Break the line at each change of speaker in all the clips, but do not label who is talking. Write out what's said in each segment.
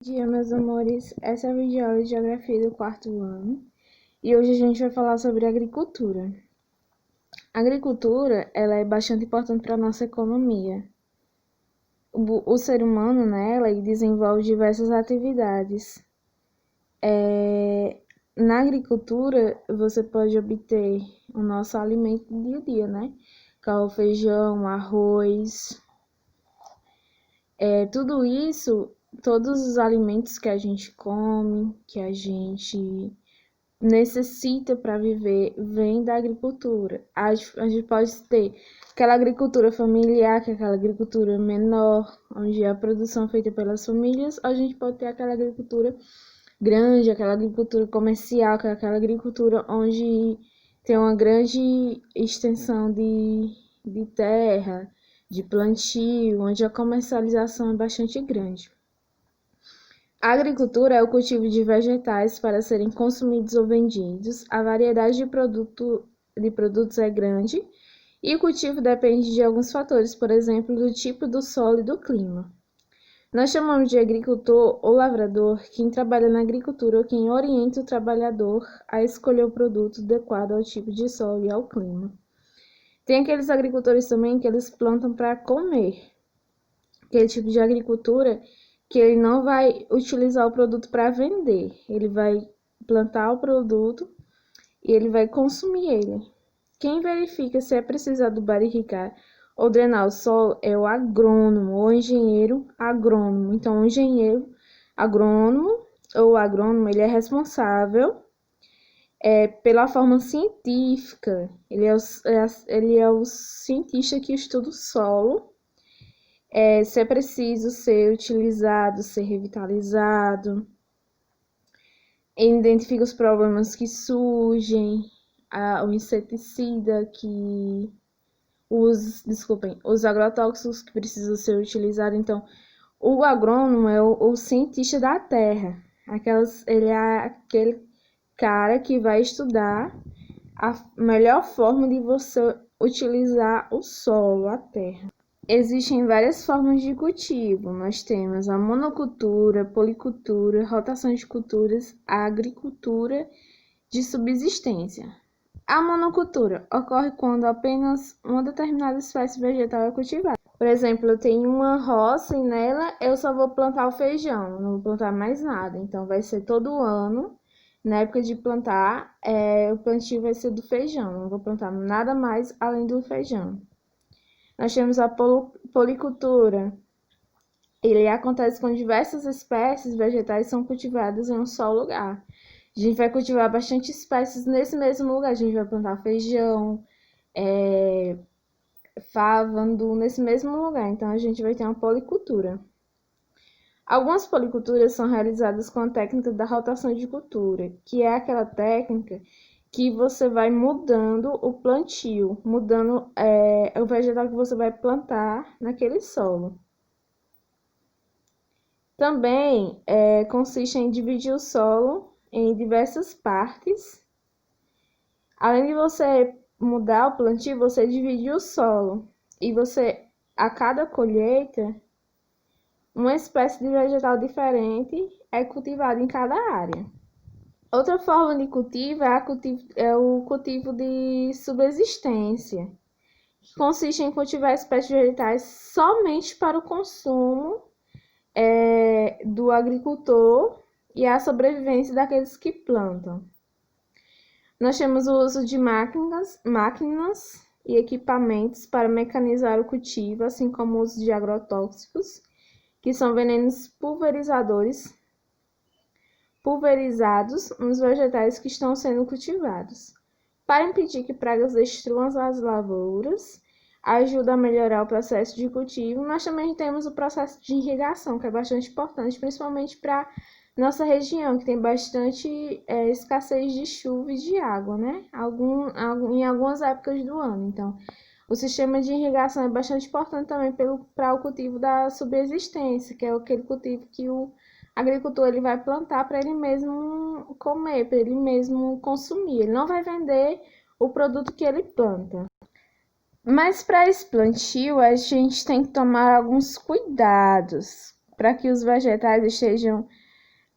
Dia, meus amores. Essa é a videoaula de Geografia do quarto ano e hoje a gente vai falar sobre agricultura. A agricultura, ela é bastante importante para a nossa economia. O ser humano, nela, ele desenvolve diversas atividades. Na agricultura, você pode obter o nosso alimento do dia a dia, né? Que é o feijão, arroz, tudo isso. Todos os alimentos que a gente come, que a gente necessita para viver, vem da agricultura. A gente pode ter aquela agricultura familiar, que é aquela agricultura menor, onde a produção é feita pelas famílias, ou a gente pode ter aquela agricultura grande, aquela agricultura comercial, que é aquela agricultura onde tem uma grande extensão de terra, de plantio, onde a comercialização é bastante grande. A agricultura é o cultivo de vegetais para serem consumidos ou vendidos. A variedade de produtos é grande e o cultivo depende de alguns fatores, por exemplo, do tipo do solo e do clima. Nós chamamos de agricultor ou lavrador quem trabalha na agricultura ou quem orienta o trabalhador a escolher o produto adequado ao tipo de solo e ao clima. Tem aqueles agricultores também que eles plantam para comer. Aquele tipo de agricultura que ele não vai utilizar o produto para vender, ele vai plantar o produto e ele vai consumir ele. Quem verifica se é preciso adubar, irrigar ou drenar o solo é o agrônomo ou engenheiro agrônomo. Então, o engenheiro agrônomo ou agrônomo, ele é responsável pela forma científica, ele é o cientista que estuda o solo, se é preciso ser utilizado, ser revitalizado, identifica os problemas que surgem, o inseticida que os agrotóxicos que precisam ser utilizados. Então, o agrônomo é o cientista da terra, ele é aquele cara que vai estudar a melhor forma de você utilizar o solo, a terra. Existem várias formas de cultivo. Nós temos a monocultura, policultura, rotação de culturas, a agricultura de subsistência. A monocultura ocorre quando apenas uma determinada espécie vegetal é cultivada. Por exemplo, eu tenho uma roça e nela eu só vou plantar o feijão, não vou plantar mais nada. Então, vai ser todo ano, na época de plantar, o plantio vai ser do feijão, não vou plantar nada mais além do feijão. Nós temos a policultura. Ele acontece com diversas espécies vegetais são cultivadas em um só lugar. A gente vai cultivar bastante espécies nesse mesmo lugar. A gente vai plantar feijão, fava, andu, nesse mesmo lugar. Então, a gente vai ter uma policultura. Algumas policulturas são realizadas com a técnica da rotação de cultura, que é aquela técnica que você vai mudando o plantio, mudando o vegetal que você vai plantar naquele solo. Também consiste em dividir o solo em diversas partes. Além de você mudar o plantio, você divide o solo e você, a cada colheita, uma espécie de vegetal diferente é cultivada em cada área. Outra forma de cultivo é o cultivo de subsistência, que consiste em cultivar espécies vegetais somente para o consumo do agricultor e a sobrevivência daqueles que plantam. Nós temos o uso de máquinas e equipamentos para mecanizar o cultivo, assim como o uso de agrotóxicos, que são venenos pulverizados nos vegetais que estão sendo cultivados. Para impedir que pragas destruam as lavouras, ajuda a melhorar o processo de cultivo. Nós também temos o processo de irrigação, que é bastante importante, principalmente para nossa região, que tem bastante escassez de chuva e de água, né? Em algumas épocas do ano. Então, o sistema de irrigação é bastante importante também para o cultivo da subsistência, que é aquele cultivo que o agricultor ele vai plantar para ele mesmo comer, para ele mesmo consumir. Ele não vai vender o produto que ele planta. Mas para esse plantio, a gente tem que tomar alguns cuidados. para que os vegetais estejam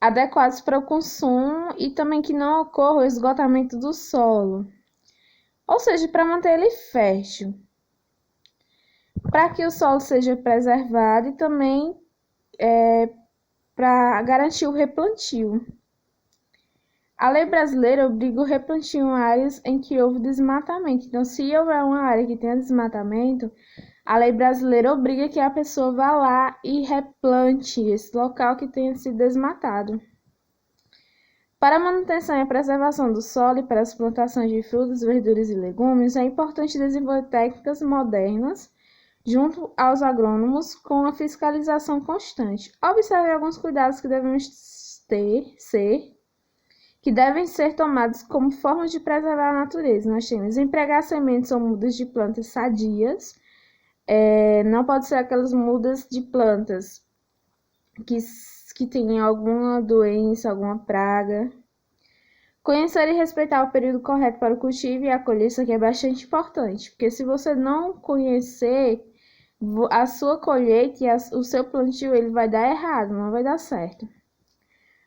adequados para o consumo e também que não ocorra o esgotamento do solo, ou seja, para manter ele fértil, para que o solo seja preservado e também para garantir o replantio. A lei brasileira obriga o replantio em áreas em que houve desmatamento. Então, se houver uma área que tenha desmatamento, a lei brasileira obriga que a pessoa vá lá e replante esse local que tenha sido desmatado. Para a manutenção e a preservação do solo e para as plantações de frutas, verduras e legumes, é importante desenvolver técnicas modernas junto aos agrônomos com a fiscalização constante. Observe alguns cuidados que devem ser tomados como forma de preservar a natureza. Nós temos empregar sementes ou mudas de plantas sadias. Não pode ser aquelas mudas de plantas que têm alguma doença, alguma praga. Conhecer e respeitar o período correto para o cultivo e a colheita, isso aqui é bastante importante, porque se você não conhecer a sua colheita e o seu plantio, ele vai dar errado, não vai dar certo.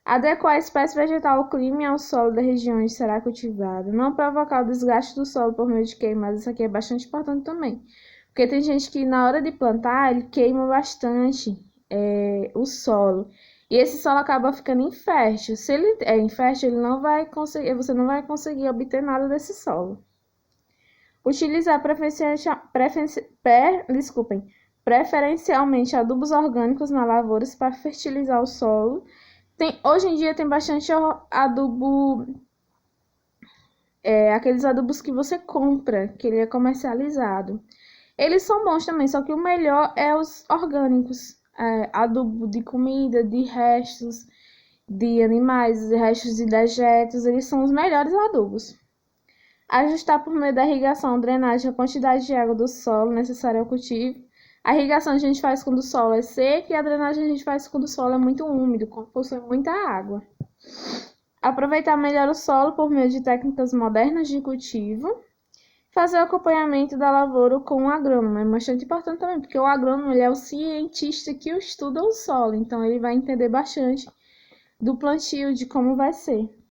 Adequar a espécie vegetal ao clima e ao solo da região onde será cultivado. Não provocar o desgaste do solo por meio de queimadas. Isso aqui é bastante importante também. Porque tem gente que na hora de plantar, ele queima bastante o solo. E esse solo acaba ficando infértil. Se ele é infértil, você não vai conseguir obter nada desse solo. Utilizar preferencialmente adubos orgânicos nas lavouras para fertilizar o solo. Hoje em dia tem bastante adubo, aqueles adubos que você compra, que ele é comercializado. Eles são bons também, só que o melhor é os orgânicos. Adubo de comida, de restos de animais, restos de dejetos, eles são os melhores adubos. Ajustar por meio da irrigação, drenagem, a quantidade de água do solo necessária ao cultivo. A irrigação a gente faz quando o solo é seco e a drenagem a gente faz quando o solo é muito úmido, quando possui muita água. Aproveitar melhor o solo por meio de técnicas modernas de cultivo. Fazer o acompanhamento da lavoura com o agrônomo é bastante importante também, porque o agrônomo ele é o cientista que estuda o solo, então ele vai entender bastante do plantio, de como vai ser.